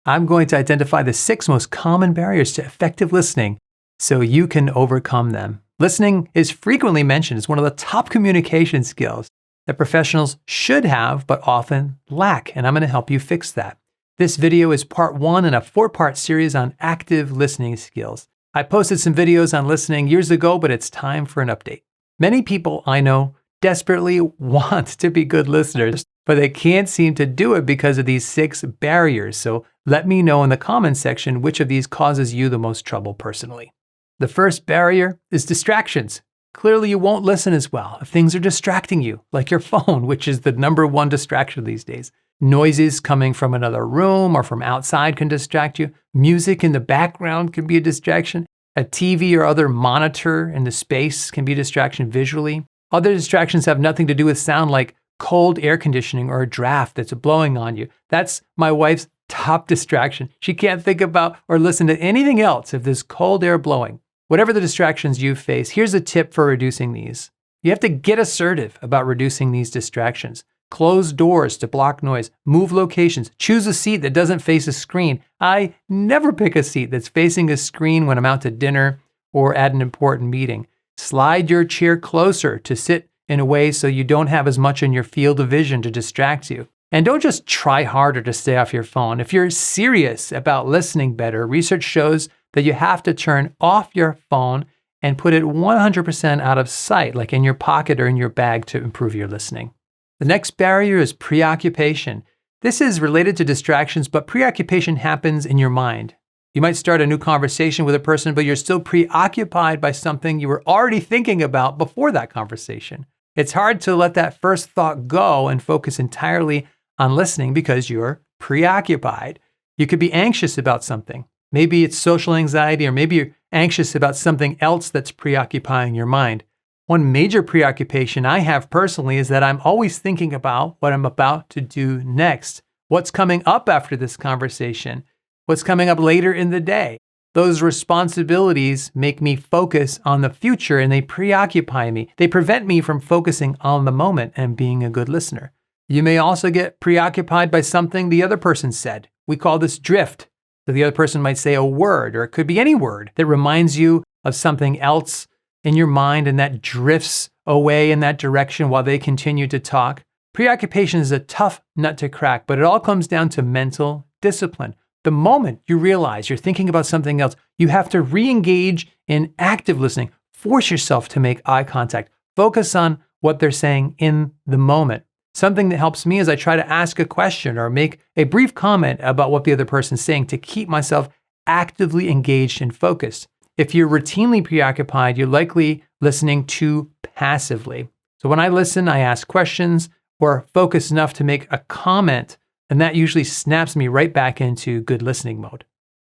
I'm going to identify the 6 most common barriers to effective listening so you can overcome them. Listening is frequently mentioned as one of the top communication skills that professionals should have but often lack, and I'm going to help you fix that. This video is part 1 in a 4-part series on active listening skills. I posted some videos on listening years ago, but it's time for an update. Many people I know desperately want to be good listeners, but they can't seem to do it because of these 6 barriers. So let me know in the comments section which of these causes you the most trouble personally. The first barrier is distractions. Clearly you won't listen as well if things are distracting you, like your phone, which is the number 1 distraction these days. Noises coming from another room or from outside can distract you. Music in the background can be a distraction. A TV or other monitor in the space can be a distraction visually. Other distractions have nothing to do with sound, like cold air conditioning or a draft that's blowing on you. That's my wife's top distraction. She can't think about or listen to anything else if there's cold air blowing. Whatever the distractions you face, here's a tip for reducing these. You have to get assertive about reducing these distractions. Close doors to block noise, move locations, choose a seat that doesn't face a screen. I never pick a seat that's facing a screen when I'm out to dinner or at an important meeting. Slide your chair closer to sit in a way so you don't have as much in your field of vision to distract you. And don't just try harder to stay off your phone. If you're serious about listening better, research shows that you have to turn off your phone and put it 100% out of sight, like in your pocket or in your bag, to improve your listening. The next barrier is preoccupation. This is related to distractions, but preoccupation happens in your mind. You might start a new conversation with a person, but you're still preoccupied by something you were already thinking about before that conversation. It's hard to let that first thought go and focus entirely on listening because you're preoccupied. You could be anxious about something. Maybe it's social anxiety, or maybe you're anxious about something else that's preoccupying your mind. One major preoccupation I have personally is that I'm always thinking about what I'm about to do next. What's coming up after this conversation? What's coming up later in the day? Those responsibilities make me focus on the future and they preoccupy me. They prevent me from focusing on the moment and being a good listener. You may also get preoccupied by something the other person said. We call this drift. So the other person might say a word, or it could be any word that reminds you of something else in your mind, and that drifts away in that direction while they continue to talk. Preoccupation is a tough nut to crack, but it all comes down to mental discipline. The moment you realize you're thinking about something else, you have to re-engage in active listening. Force yourself to make eye contact. Focus on what they're saying in the moment. Something that helps me is I try to ask a question or make a brief comment about what the other person's saying to keep myself actively engaged and focused. If you're routinely preoccupied, you're likely listening too passively. So when I listen, I ask questions or focus enough to make a comment, and that usually snaps me right back into good listening mode.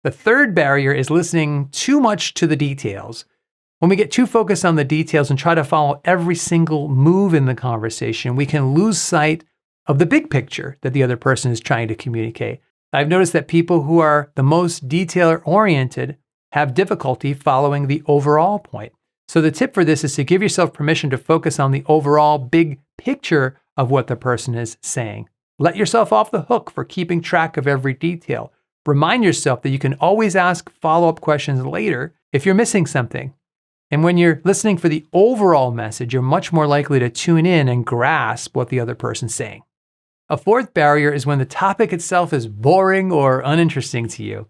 The third barrier is listening too much to the details. When we get too focused on the details and try to follow every single move in the conversation, we can lose sight of the big picture that the other person is trying to communicate. I've noticed that people who are the most detail-oriented have difficulty following the overall point. So the tip for this is to give yourself permission to focus on the overall big picture of what the person is saying. Let yourself off the hook for keeping track of every detail. Remind yourself that you can always ask follow-up questions later if you're missing something. And when you're listening for the overall message, you're much more likely to tune in and grasp what the other person's saying. A fourth barrier is when the topic itself is boring or uninteresting to you.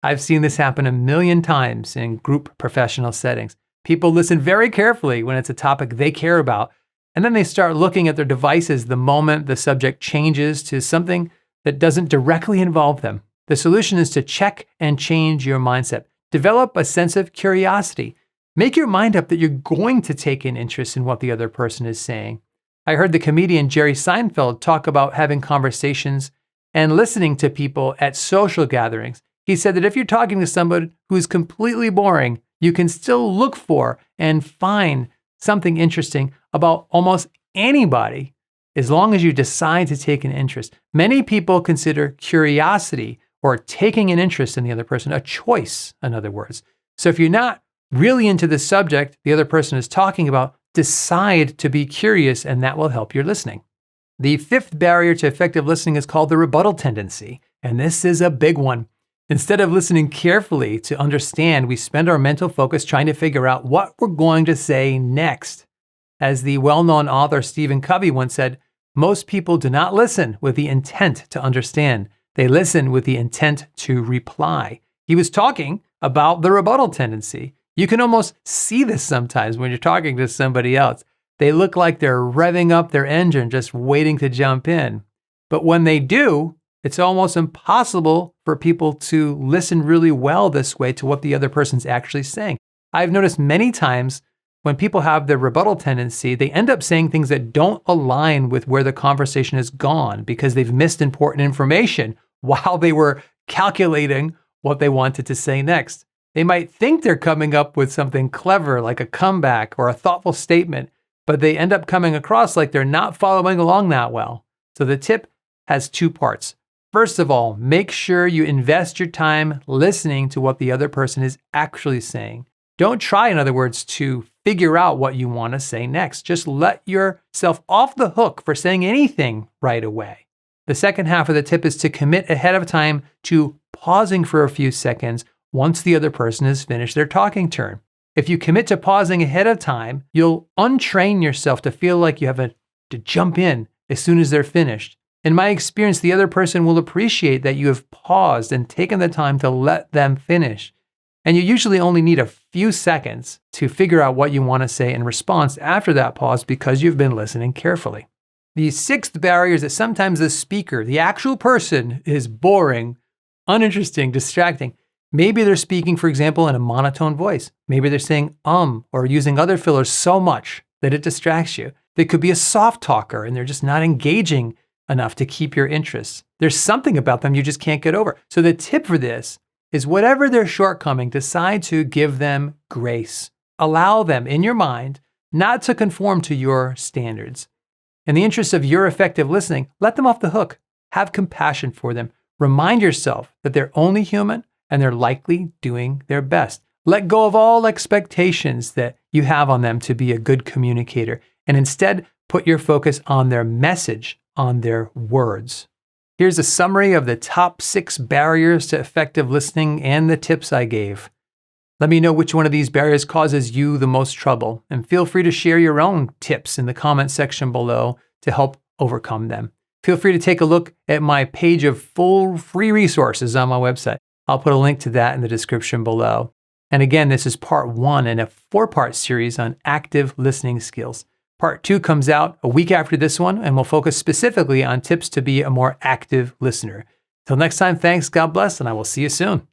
I've seen this happen a million times in group professional settings. People listen very carefully when it's a topic they care about, and then they start looking at their devices the moment the subject changes to something that doesn't directly involve them. The solution is to check and change your mindset. Develop a sense of curiosity. Make your mind up that you're going to take an interest in what the other person is saying. I heard the comedian Jerry Seinfeld talk about having conversations and listening to people at social gatherings. He said that if you're talking to somebody who is completely boring, you can still look for and find something interesting about almost anybody as long as you decide to take an interest. Many people consider curiosity or taking an interest in the other person a choice, in other words. So if you're not really into the subject the other person is talking about, decide to be curious, and that will help your listening. The fifth barrier to effective listening is called the rebuttal tendency. And this is a big one. Instead of listening carefully to understand, we spend our mental focus trying to figure out what we're going to say next. As the well-known author Stephen Covey once said, most people do not listen with the intent to understand. They listen with the intent to reply. He was talking about the rebuttal tendency. You can almost see this sometimes when you're talking to somebody else. They look like they're revving up their engine, just waiting to jump in. But when they do, it's almost impossible for people to listen really well this way to what the other person's actually saying. I've noticed many times when people have the rebuttal tendency, they end up saying things that don't align with where the conversation has gone because they've missed important information while they were calculating what they wanted to say next. They might think they're coming up with something clever like a comeback or a thoughtful statement, but they end up coming across like they're not following along that well. So the tip has two parts. First of all, make sure you invest your time listening to what the other person is actually saying. Don't try, in other words, to figure out what you want to say next. Just let yourself off the hook for saying anything right away. The second half of the tip is to commit ahead of time to pausing for a few seconds once the other person has finished their talking turn. If you commit to pausing ahead of time, you'll untrain yourself to feel like you have to jump in as soon as they're finished. In my experience, the other person will appreciate that you have paused and taken the time to let them finish. And you usually only need a few seconds to figure out what you want to say in response after that pause because you've been listening carefully. The sixth barrier is that sometimes the speaker, the actual person, is boring, uninteresting, distracting. Maybe they're speaking, for example, in a monotone voice. Maybe they're saying or using other fillers so much that it distracts you. They could be a soft talker and they're just not engaging enough to keep your interest. There's something about them you just can't get over. So the tip for this is whatever their shortcoming, decide to give them grace. Allow them in your mind not to conform to your standards. In the interest of your effective listening, let them off the hook. Have compassion for them. Remind yourself that they're only human and they're likely doing their best. Let go of all expectations that you have on them to be a good communicator, and instead put your focus on their message, on their words. Here's a summary of the top 6 barriers to effective listening and the tips I gave. Let me know which one of these barriers causes you the most trouble, and feel free to share your own tips in the comment section below to help overcome them. Feel free to take a look at my page of full free resources on my website. I'll put a link to that in the description below. And again, this is part 1 in a 4-part series on active listening skills. Part 2 comes out a week after this one, and we'll focus specifically on tips to be a more active listener. Till next time, thanks, God bless, and I will see you soon.